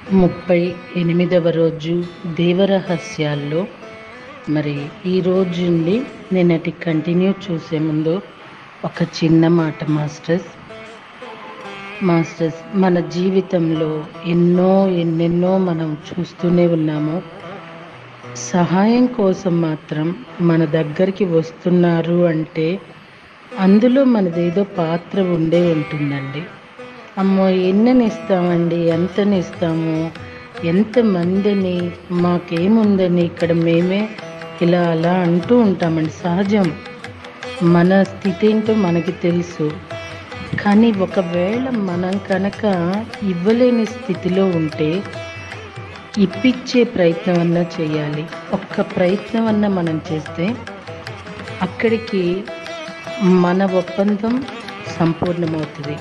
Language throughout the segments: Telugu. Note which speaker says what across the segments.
Speaker 1: 38వ రోజు దేవరహస్యాల్లో మరి ఈ రోజు నుండి నిన్నటి కంటిన్యూ చూసే ముందు ఒక చిన్న మాట మాస్టర్స్ మన జీవితంలో ఎన్నెన్నో మనం చూస్తూనే ఉన్నాము. సహాయం కోసం మాత్రం మన దగ్గరికి వస్తున్నారు అంటే అందులో మనదేదో పాత్ర ఉండే ఉంటుందండి. అమ్మో ఎన్నని ఇస్తామండి, ఎంతని ఇస్తాము, ఎంతమందిని, మాకేముందని ఇక్కడ మేమే ఇలా అలా అంటూ ఉంటామండి. సహజం, మన స్థితి ఏంటో మనకి తెలుసు. కానీ ఒకవేళ మనం కనుక ఇవ్వలేని స్థితిలో ఉంటే ఇప్పించే ప్రయత్నం అన్నా చేయాలి. ఒక్క ప్రయత్నం అన్నా మనం చేస్తే అక్కడికి మన ఒప్పందం సంపూర్ణమవుతుంది.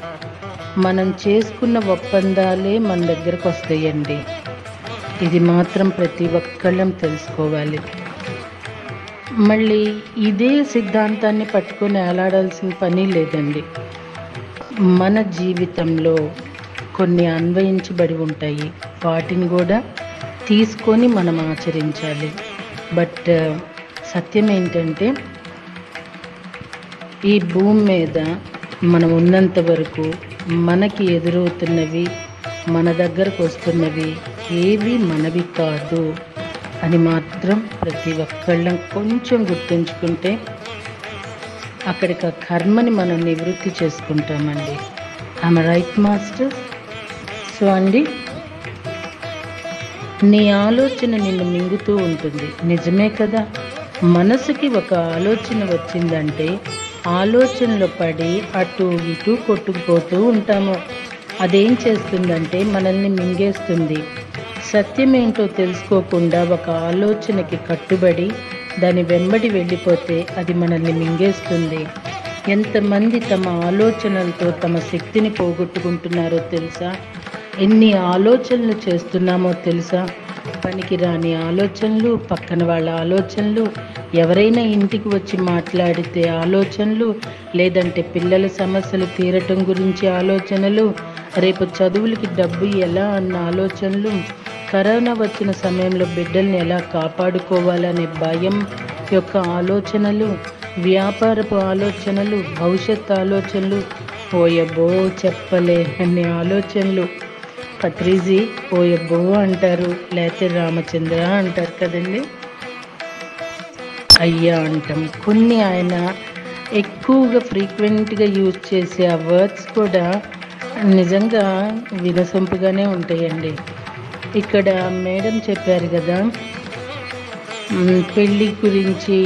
Speaker 1: మనం చేసుకున్న ఒప్పందాలే మన దగ్గరకు వస్తాయండి. ఇది మాత్రం ప్రతి ఒక్కళ్ళం తెలుసుకోవాలి. మళ్ళీ ఇదే సిద్ధాంతాన్ని పట్టుకొని ఏలాడాల్సిన పని లేదండి. మన జీవితంలో కొన్ని అన్వయించబడి ఉంటాయి, వాటిని కూడా తీసుకొని మనం ఆచరించాలి. బట్ సత్యం ఏంటంటే ఈ భూమి మీద మనం ఉన్నంత వరకు మనకి ఎదురవుతున్నవి, మన దగ్గరకు వస్తున్నవి ఏవి మనవి కాదు అని మాత్రం ప్రతి ఒక్కళ్ళం కొంచెం గుర్తుంచుకుంటే అక్కడికి ఆ కర్మని మనం నివృత్తి చేసుకుంటామండి. I'm right master? సో అండి, నీ ఆలోచన నిన్ను మింగుతూ ఉంటుంది, నిజమే కదా. మనసుకి ఒక ఆలోచన వచ్చిందంటే ఆలోచనలో పడి అటు ఇటు కొట్టుకుపోతూ ఉంటాము. అదేం చేస్తుందంటే మనల్ని మింగేస్తుంది. సత్యం ఏంటో తెలుసుకోకుండా ఒక ఆలోచనకి కట్టుబడి దాని వెంబడి వెళ్ళిపోతే అది మనల్ని మింగేస్తుంది. ఎంతమంది తమ ఆలోచనలతో తమ శక్తిని పోగొట్టుకుంటున్నారో తెలుసా? ఎన్ని ఆలోచనలు చేస్తున్నామో తెలుసా? పనికి రాని ఆలోచనలు, పక్కన వాళ్ళ ఆలోచనలు, ఎవరైనా ఇంటికి వచ్చి మాట్లాడితే ఆలోచనలు, లేదంటే పిల్లల సమస్యలు తీరటం గురించి ఆలోచనలు, రేపు చదువులకి డబ్బు ఎలా అన్న ఆలోచనలు, కరోనా వచ్చిన సమయంలో బిడ్డల్ని ఎలా కాపాడుకోవాలనే భయం యొక్క ఆలోచనలు, వ్యాపారపు ఆలోచనలు, భవిష్యత్ ఆలోచనలు, ఓయబ్బో చెప్పలేని ఆలోచనలు. పత్రిజీ ఓయబ్బో అంటారు, లేకపోతే రామచంద్ర అంటారు కదండి, అయ్యా అంటాం. కొన్ని ఆయన ఎక్కువగా ఫ్రీక్వెంట్గా యూజ్ చేసే ఆ వర్డ్స్ కూడా నిజంగా వినసొంపుగానే ఉంటాయండి. ఇక్కడ మేడం చెప్పారు కదా, పెళ్ళి గురించి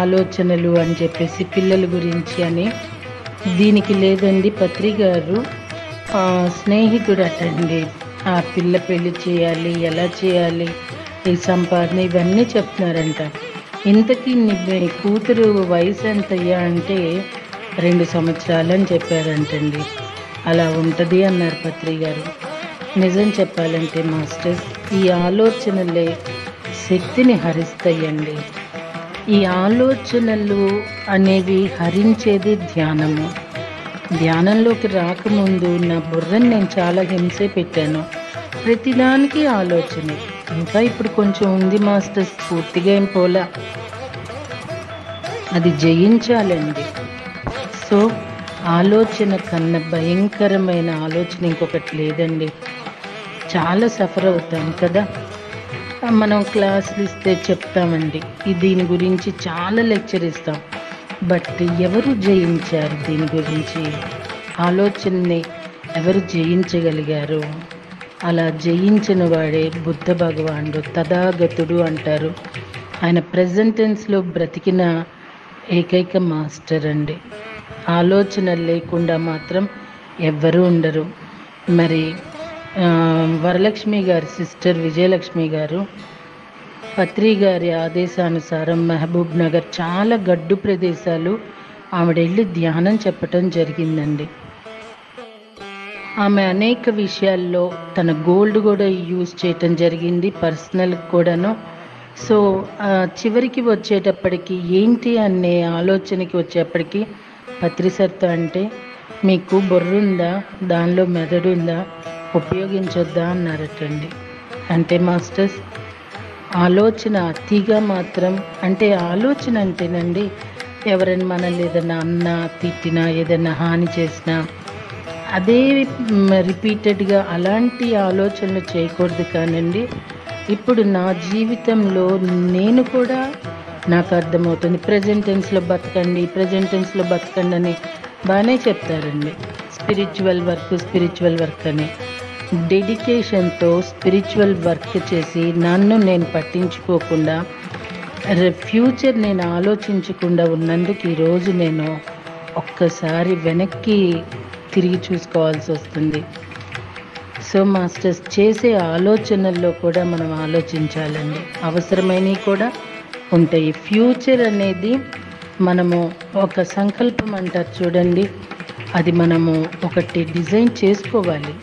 Speaker 1: ఆలోచనలు అని చెప్పేసి, పిల్లల గురించి అని. దీనికి లేదండి, పత్రి గారు స్నేహితుడు అటండి. ఆ పిల్ల పెళ్ళి చేయాలి, ఎలా చేయాలి, ఈ సంపాదన, ఇవన్నీ చెప్తున్నారంట. ఇంతకీ నీ కూతురు వయసు ఎంతయ్యా అంటే 2 సంవత్సరాలు అని చెప్పారంటండి. అలా ఉంటుంది అన్నారు పత్రి గారు. నిజం చెప్పాలంటే మాస్టర్స్, ఈ ఆలోచనలే శక్తిని హరిస్తాయండి. ఈ ఆలోచనలు అనేవి హరించేది ధ్యానము. ధ్యానంలోకి రాకముందు నా బుర్రని నేను చాలా హింసే పెట్టాను. ప్రతిదానికి ఆలోచనే. ఇంకా ఇప్పుడు కొంచెం ఉంది మాస్టర్స్, పూర్తిగా ఏం పోలా. అది జయించాలండి. సో ఆలోచన కన్నా భయంకరమైన ఆలోచన ఇంకొకటి లేదండి. చాలా సఫర్ అవుతాం కదా. మనం క్లాసులు ఇస్తే చెప్తామండి, దీని గురించి చాలా లెక్చర్ ఇస్తాం. బట్ ఎవరు జయించారు దీని గురించి? ఆలోచనని ఎవరు జయించగలిగారు? అలా జయించిన వాడే బుద్ధ భగవానుడు, తథాగతుడు అంటారు. ఆయన ప్రెజెంట్ టెన్స్లో బ్రతికిన ఏకైక మాస్టర్ అండి. ఆలోచన లేకుండా మాత్రం ఎవ్వరూ ఉండరు. మరి వరలక్ష్మి గారి సిస్టర్ విజయలక్ష్మి గారు పత్రి గారి ఆదేశానుసారం మహబూబ్ నగర్ చాలా గడ్డు ప్రదేశాలు ఆవిడ వెళ్ళి ధ్యానం చెప్పటం జరిగిందండి. ఆమె అనేక విషయాల్లో తన గోల్డ్ కూడా యూజ్ చేయటం జరిగింది, పర్సనల్ కూడాను. సో చివరికి వచ్చేటప్పటికి ఏంటి అనే ఆలోచనకి వచ్చేప్పటికి పత్రిసర్తో అంటే, మీకు బుర్ర ఉందా, దానిలో మెదడు ఉందా, ఉపయోగించొద్దా అన్నారటండి. అంటే మాస్టర్స్ ఆలోచన అతిగా మాత్రం, అంటే ఆలోచన అంటేనండి ఎవరైనా మనల్ని ఏదైనా అన్నా తిట్టినా ఏదైనా హాని చేసినా అదే రిపీటెడ్గా అలాంటి ఆలోచనలు చేయకూడదు. కానండి ఇప్పుడు నా జీవితంలో నేను కూడా నాకు అర్థమవుతుంది. ప్రెజెంట్ టెన్స్లో బతకండి అని బాగానే చెప్తారండి. స్పిరిచువల్ వర్క్ అని డెడికేషన్తో స్పిరిచువల్ వర్క్ చేసి నన్ను నేను పట్టించుకోకుండా ఫ్యూచర్ నేను ఆలోచించకుండా ఉన్నందుకు ఈరోజు నేను ఒక్కసారి వెనక్కి తిరిగి చూసుకోవాల్సి వస్తుంది. సో మాస్టర్స్ చేసే ఆలోచనల్లో కూడా మనం ఆలోచించాలండి. అవసరమైనవి కూడా ఉంటాయి. ఫ్యూచర్ అనేది మనము ఒక సంకల్పం అంటారు చూడండి, అది మనము ఒకటి డిజైన్ చేసుకోవాలి.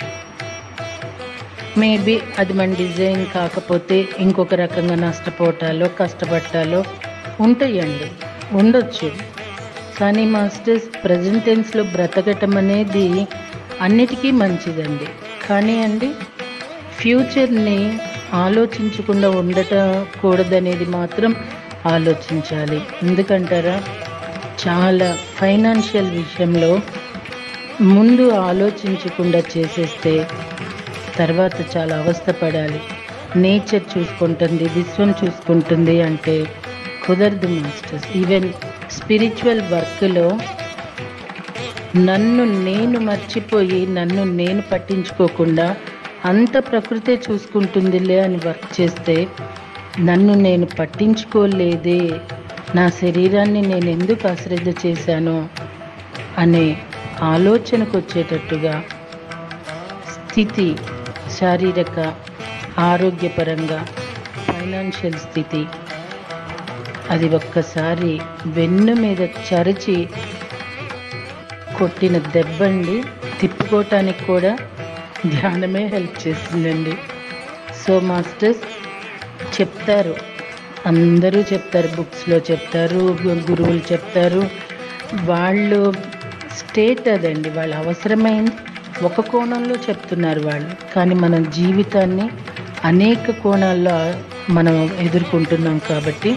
Speaker 1: మేబీ అది మన డిజైన్ కాకపోతే ఇంకొక రకంగా నష్టపోవటాలో కష్టపడటాలో ఉండొచ్చు. కానీ మాస్టర్స్ ప్రజెంట్ టెన్స్లో బ్రతకటం అనేది అన్నిటికీ మంచిదండి. కానీ అండి ఫ్యూచర్ని ఆలోచించకుండా ఉండకూడదనేది మాత్రం ఆలోచించాలి. ఎందుకంటారా, చాలా ఫైనాన్షియల్ విషయంలో ముందు ఆలోచించకుండా చేసేస్తే తర్వాత చాలా అవస్థపడాలి. నేచర్ చూసుకుంటుంది, విశ్వం చూసుకుంటుంది అంటే కుదరదు మాస్టర్స్. ఈవెన్ స్పిరిచువల్ వర్క్లో నన్ను నేను మర్చిపోయి నన్ను నేను పట్టించుకోకుండా అంత ప్రకృతే చూసుకుంటుందిలే అని వర్క్ చేస్తే నన్ను నేను పట్టించుకోలేదే, నా శరీరాన్ని నేను ఎందుకు అశ్రద్ధ చేశాను అనే ఆలోచనకు వచ్చేటట్టుగా స్థితి, శారీరక ఆరోగ్యపరంగా ఫైనాన్షియల్ స్థితి, అది ఒక్కసారి వెన్ను మీద చరిచి కొట్టిన దెబ్బండి. తిప్పుకోవటానికి కూడా ధ్యానమే హెల్ప్ చేసిందండి. సో మాస్టర్స్ చెప్తారు, అందరూ చెప్తారు, బుక్స్లో చెప్తారు, గురువులు చెప్తారు. వాళ్ళు స్టేట్ అదండి, వాళ్ళు అవసరమైంది ఒక కోణంలో చెప్తున్నారు వాళ్ళు. కానీ మన జీవితాన్ని అనేక కోణాల్లో మనం ఎదుర్కొంటున్నాం కాబట్టి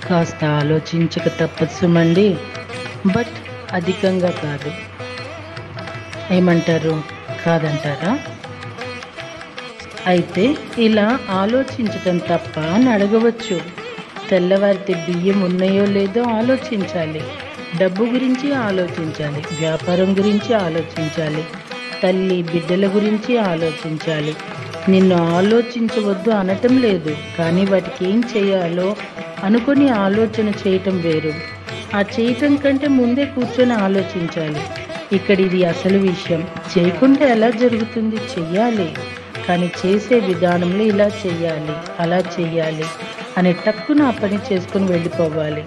Speaker 1: కాస్త ఆలోచించక తప్పసుమండి. బట్ అధికంగా కాదు. ఏమంటారు, కాదంటారా? అయితే ఇలా ఆలోచించటం తప్ప అని అడగవచ్చు. తెల్లవారితే బియ్యం ఉన్నాయో లేదో ఆలోచించాలి, డబ్బు గురించి ఆలోచించాలి, వ్యాపారం గురించి ఆలోచించాలి, తల్లి బిడ్డల గురించి ఆలోచించాలి. నిన్ను ఆలోచించవద్దు అనటం లేదు, కానీ వాటికి ఏం చేయాలో అనుకొని ఆలోచన చేయటం వేరు. ఆ చేయటం కంటే ముందే కూర్చొని ఆలోచించాలి. ఇక్కడ ఇది అసలు విషయం. చేయకుండా ఎలా జరుగుతుంది? చెయ్యాలి, కానీ చేసే విధానంలో ఇలా చెయ్యాలి, అలా చెయ్యాలి అనే టక్కున ఆ పని చేసుకొని వెళ్ళిపోవాలి.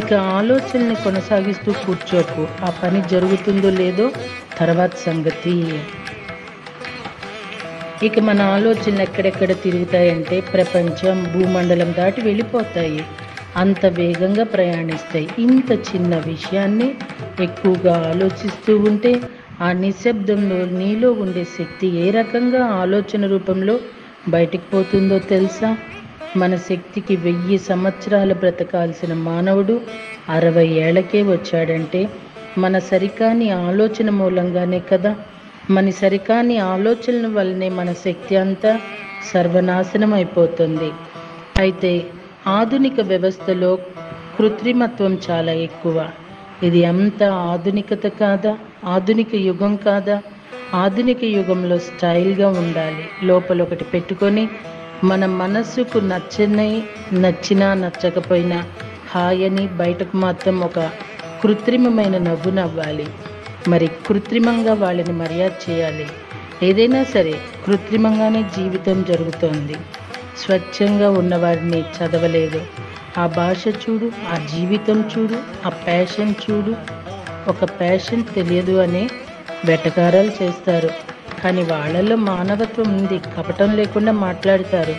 Speaker 1: ఇక ఆలోచనని కొనసాగిస్తూ కూర్చోకు. ఆ పని జరుగుతుందో లేదో తర్వాత సంగతి. ఇక మన ఆలోచనలు ఎక్కడెక్కడ తిరుగుతాయంటే ప్రపంచం, భూమండలం దాటి వెళ్ళిపోతాయి. అంత వేగంగా ప్రయాణిస్తాయి. ఇంత చిన్న విషయాన్ని ఎక్కువగా ఆలోచిస్తూ ఉంటే ఆ నిశ్శబ్దంలో నీలో ఉండే శక్తి ఏ రకంగా ఆలోచన రూపంలో బయటికి పోతుందో తెలుసా? మన శక్తికి 1000 సంవత్సరాలు బ్రతకాల్సిన మానవుడు 60 ఏళ్లకే వచ్చాడంటే మన సరికాని ఆలోచన మూలంగానే కదా. మన సరికాని ఆలోచనల వల్లనే మన శక్తి అంతా సర్వనాశనం అయిపోతుంది. అయితే ఆధునిక వ్యవస్థలో కృత్రిమత్వం చాలా ఎక్కువ. ఇది అంత ఆధునికత కాదా? ఆధునిక యుగం కాదా? ఆధునిక యుగంలో స్టైల్గా ఉండాలి. లోపల ఒకటి పెట్టుకొని మన మనస్సుకు నచ్చినా నచ్చకపోయినా హాయని, బయటకు మాత్రం ఒక కృత్రిమమైన నవ్వు నవ్వాలి. మరి కృత్రిమంగా వాళ్ళని మర్యాద చేయాలి. ఏదైనా సరే కృత్రిమంగానే జీవితం జరుగుతోంది. స్వచ్ఛంగా ఉన్నవారిని చదవలేదు. ఆ భాష చూడు, ఆ జీవితం చూడు, ఆ ప్యాషన్ చూడు. ఒక ప్యాషన్ తెలియదు అనే వెటకారాలు చేస్తారు, కానీ వాళ్ళలో మానవత్వం ఉంది. కపటం లేకుండా మాట్లాడతారు.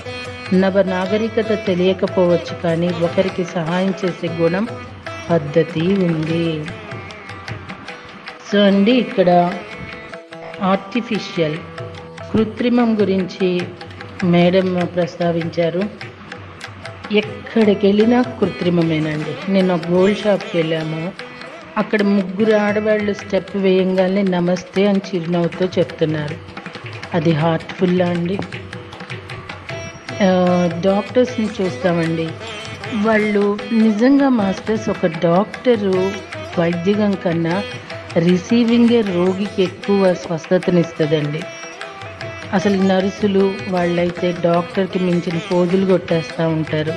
Speaker 1: నాగరికత తెలియకపోవచ్చు, కానీ ఒకరికి సహాయం చేసే గుణం, పద్ధతి ఉంది. సో అండి, ఇక్కడ ఆర్టిఫిషియల్ కృత్రిమం గురించి మేడం ప్రస్తావించారు. ఎక్కడికి వెళ్ళినా కృత్రిమమేనండి. నిన్న గోల్డ్ షాప్కి వెళ్ళాము, అక్కడ ముగ్గురు ఆడవాళ్ళు స్టెప్ వేయంగానే నమస్తే అని చిరునవ్వుతో చెప్తున్నారు. అది హార్ట్ఫుల్లా అండి? డాక్టర్స్ని చూస్తామండి, వాళ్ళు నిజంగా మాస్టర్స్, ఒక డాక్టరు వైద్యం కన్నా రిసీవింగే రోగికి ఎక్కువ స్వస్థతనిస్తుందండి. అసలు నర్సులు వాళ్ళైతే డాక్టర్కి మించిన పోజులు కొట్టేస్తూ ఉంటారు.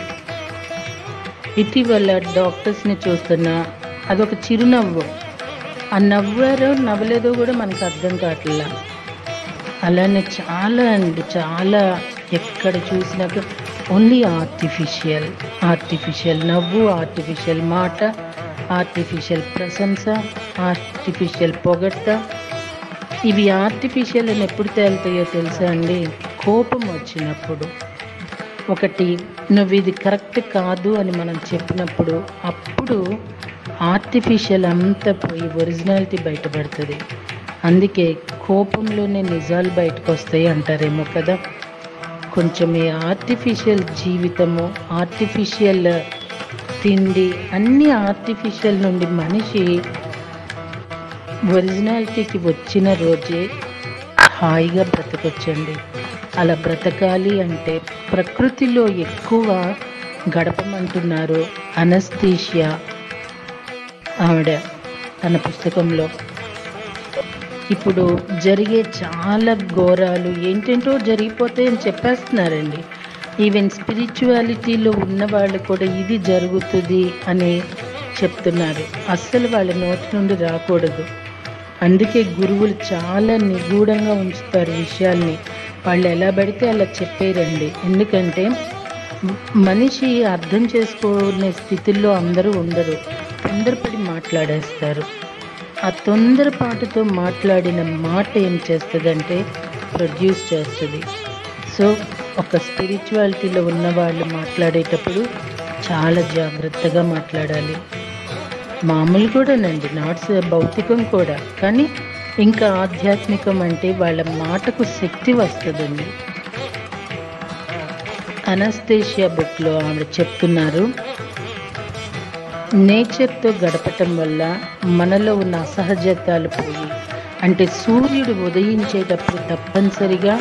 Speaker 1: ఇటీవల డాక్టర్స్ని చూస్తున్నా అదొక చిరునవ్వు, ఆ నవ్వారో నవ్వలేదో కూడా మనకు అర్థం కావట్లా. అలానే చాలా అండి, చాలా ఎక్కడ చూసినాక ఓన్లీ ఆర్టిఫిషియల్ నవ్వు, ఆర్టిఫిషియల్ మాట, ఆర్టిఫిషియల్ ప్రశంస, ఆర్టిఫిషియల్ పొగడ్త. ఇవి ఆర్టిఫిషియల్ అని ఎప్పుడు తేలుతాయో తెలుసా అండి? కోపం వచ్చినప్పుడు. ఒకటి నువ్వు ఇది కరెక్ట్ కాదు అని మనం చెప్పినప్పుడు అప్పుడు ఆర్టిఫిషియల్ అంతా పోయి ఒరిజినాలిటీ బయటపడుతుంది. అందుకే కోపంలోనే నిజాలు బయటకు వస్తాయి అంటారేమో కదా. కొంచెం ఈ ఆర్టిఫిషియల్ జీవితము, ఆర్టిఫిషియల్ తిండి, అన్నీ ఆర్టిఫిషియల్ నుండి మనిషి ఒరిజినాలిటీకి వచ్చిన రోజే హాయిగా బ్రతకొచ్చండి. అలా బ్రతకాలి అంటే ప్రకృతిలో ఎక్కువ గడపమంటున్నారు అనస్థీషియా ఆవిడ తన పుస్తకంలో. ఇప్పుడు జరిగే చాలా ఘోరాలు ఏంటంటో జరిగిపోతాయని చెప్పేస్తున్నారండి. ఈవెన్ స్పిరిచువాలిటీలో ఉన్న వాళ్ళు కూడా ఇది జరుగుతుంది అని చెప్తున్నారు. అస్సలు వాళ్ళ నోటి నుండి రాకూడదు. అందుకే గురువులు చాలా నిగూఢంగా ఉంచుతారు విషయాల్ని. వాళ్ళు ఎలా పడితే అలా చెప్పేరండి. ఎందుకంటే మనిషి అర్థం చేసుకునే స్థితిలో అందరూ ఉండరు, తొందరపడి మాట్లాడేస్తారు. ఆ తొందరపాటుతో మాట్లాడిన మాట ఏం చేస్తుందంటే ప్రొడ్యూస్ చేస్తుంది. సో ఒక స్పిరిచువాలిటీలో ఉన్న వాళ్ళు మాట్లాడేటప్పుడు చాలా జాగ్రత్తగా మాట్లాడాలి. మామూలు కూడానండి, నాట్స్ భౌతికం కూడా, కానీ ఇంకా ఆధ్యాత్మికం అంటే వాళ్ళ మాటకు శక్తి వస్తుందండి. అనస్థేషియా బుక్లో ఆవిడ చెప్తున్నారు, నేచర్తో గడపటం వల్ల మనలో ఉన్న అసహజతాలు పోయి, అంటే సూర్యుడు ఉదయించేటప్పుడు తప్పనిసరిగా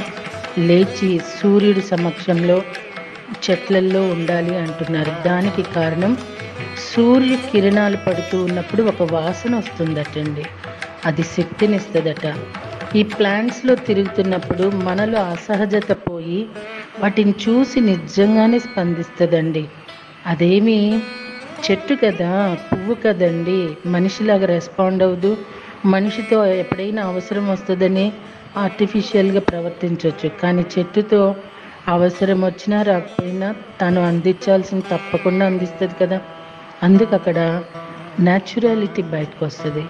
Speaker 1: లేచి సూర్యుడి సమక్షంలో చెట్లల్లో ఉండాలి అంటున్నారు. దానికి కారణం సూర్య కిరణాలు పడుతూ ఉన్నప్పుడు ఒక వాసన వస్తుందటండి, అది శక్తినిస్తుందట. ఈ ప్లాంట్స్లో తిరుగుతున్నప్పుడు మనలో అసహజత పోయి వాటిని చూసి నిజంగానే స్పందిస్తుందండి. అదేమి చెట్టు కదా, పువ్వు కదండి, మనిషిలాగా రెస్పాండ్ అవ్వదు. మనిషితో ఎప్పుడైనా అవసరం వస్తుందని ఆర్టిఫిషియల్గా ప్రవర్తించవచ్చు, కానీ చెట్టుతో అవసరం వచ్చినా రాకపోయినా తను అందించాల్సింది తప్పకుండా అందిస్తుంది కదా. అందుకు అక్కడ న్యాచురాలిటీ బయటకు వస్తుంది.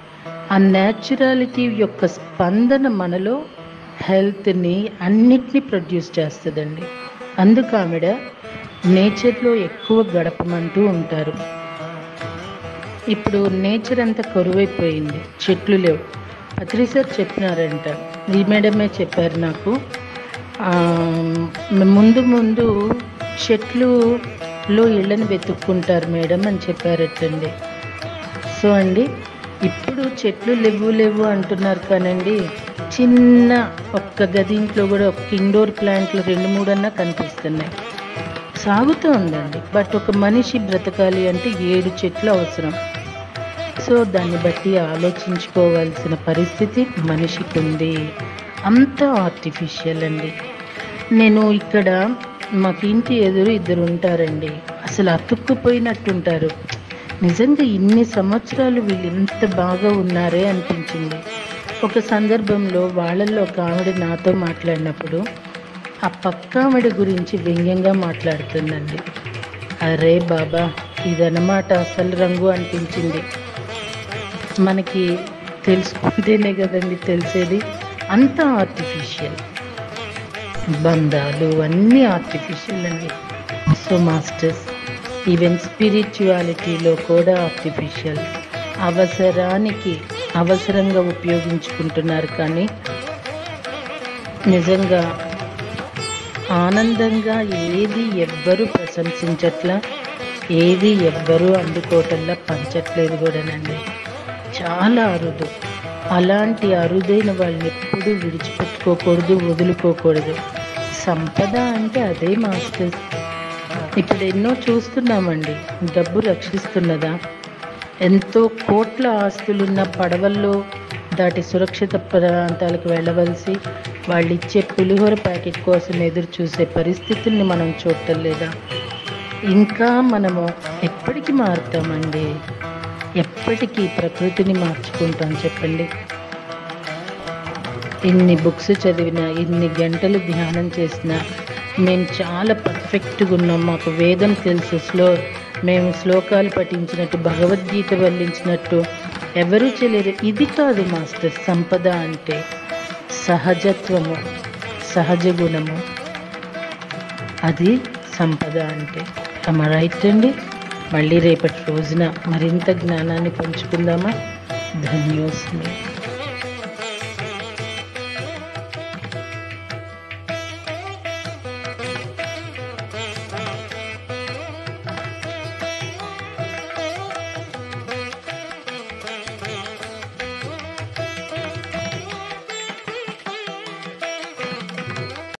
Speaker 1: ఆ న్యాచురాలిటీ యొక్క స్పందన మనలో హెల్త్ని అన్నిటినీ ప్రొడ్యూస్ చేస్తుందండి. అందుకు ఆవిడ నేచర్లో ఎక్కువ గడపమంటూ ఉంటారు. ఇప్పుడు నేచర్ అంతా కరువైపోయింది, చెట్లు లేవు. పత్రి సార్ చెప్పినారంట, ఈ మేడమే చెప్పారు నాకు. ముందు ముందు చెట్లులో ఇళ్ళని వెతుక్కుంటారు మేడం అని చెప్పారటండి. సో అండి, ఇప్పుడు చెట్లు లేవు అంటున్నారు కానండి, చిన్న ఒక్క గదింట్లో కూడా ఒక ఇండోర్ ప్లాంట్లు 2-3 అన్నా కనిపిస్తున్నాయి. సాగుతూ ఉందండి. బట్ ఒక మనిషి బ్రతకాలి అంటే 7 చెట్లు అవసరం. సో దాన్ని బట్టి ఆలోచించుకోవాల్సిన పరిస్థితి మనిషికి ఉంది. అంతా ఆర్టిఫిషియల్ అండి. నేను ఇక్కడ మాకు ఇంటి ఎదురు 2 ఉంటారండి, అసలు అతుక్కుపోయినట్టుంటారు. నిజంగా ఇన్ని సంవత్సరాలు వీళ్ళు ఎంత బాగా ఉన్నారే అనిపించింది. ఒక సందర్భంలో వాళ్ళల్లో ఒక ఆవిడ నాతో మాట్లాడినప్పుడు ఆ పక్క ఆవిడ గురించి వ్యంగ్యంగా మాట్లాడుతుందండి. అరే బాబా, ఇదన్నమాట అసలు రంగు అనిపించింది. మనకి తెలుసుకుంటేనే కదండి తెలిసేది. అంతా ఆర్టిఫిషియల్, బంధాలు అన్నీ ఆర్టిఫిషియల్ అండి. సో మాస్టర్స్, ఈవెన్ స్పిరిచువాలిటీలో కూడా ఆర్టిఫిషియల్, అవసరంగా ఉపయోగించుకుంటున్నారు, కానీ నిజంగా ఆనందంగా ఏది ఎవ్వరూ ప్రశంసించట్లా, ఏది ఎవ్వరూ అందుకోవటంలా పంచట్లేదు కూడానండి. చాలా అరుదు. అలాంటి అరుదైన వాళ్ళని ఎప్పుడూ విడిచిపెట్టుకోకూడదు, వదులుకోకూడదు. సంపద అంటే అదే మాస్టర్స్. ఇప్పుడు ఎన్నో చూస్తున్నామండి. డబ్బు రక్షిస్తున్నదా? ఎంతో కోట్ల ఆస్తులున్న పడవల్లో దాటి సురక్షిత ప్రాంతాలకు వెళ్ళవలసి వాళ్ళు ఇచ్చే పులిహోర ప్యాకెట్ కోసం ఎదురు చూసే పరిస్థితుల్ని మనం చూడటం లేదా? ఇంకా మనము ఎప్పటికీ మారుతామండి? ఎప్పటికీ ప్రకృతిని మార్చుకుంటాం చెప్పండి? ఇన్ని బుక్స్ చదివినా, ఇన్ని గంటలు ధ్యానం చేసినా మేము చాలా పర్ఫెక్ట్గా ఉన్నాం, మాకు వేదం తెలుసు, మేము శ్లోకాలు పఠించినట్టు, భగవద్గీత వల్లించినట్టు ఎవరూ చేయలేరు. ఇది కాదు మాస్టర్ సంపద అంటే. సహజత్వము, సహజ గుణము, అది సంపద అంటే. రైట్ అండి. మళ్ళీ రేపటి రోజున మరింత జ్ఞానాన్ని పంచుకుందామా? ధన్యోస్మి.